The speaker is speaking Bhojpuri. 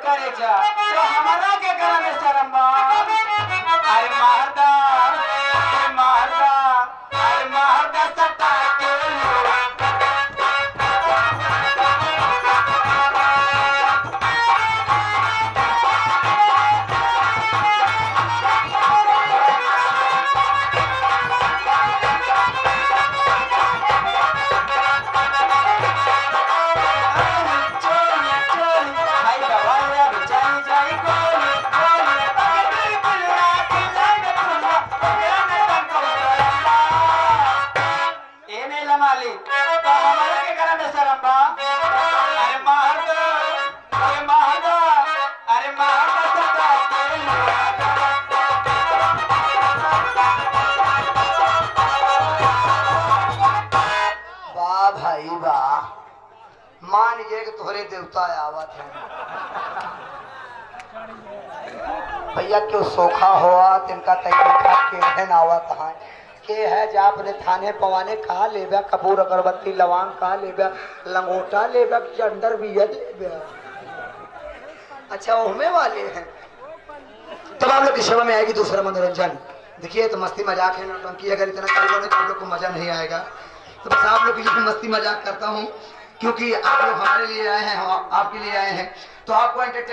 करे जा तो हमारा के करा में शर्म बा अरे मारदा सटा के मान ये कि तोहरे देवता आवत है भैया क्यों सोखा हुआ तिनका तरीका के है आवत है के है जा अपने थाने पवाने कहा लेबा कपूर अगरबत्ती लवांग कहा लेबा लंगोटा लेबा कि अंदर भी यद लेबा अच्छा ओहमे वाले हैं तब आप लोग की सेवा में आएगी दूसरा मनोरंजन देखिए तो मस्ती मजाक है नौटंकी अगर इतना करोगे तो आप लोग को मजा नहीं आएगा तो बस आप लोग के लिए मस्ती मजाक करता हूँ क्योंकि आप लोग हमारे लिए आए हैं हम आपके लिए आए हैं तो आपको एंटरटेन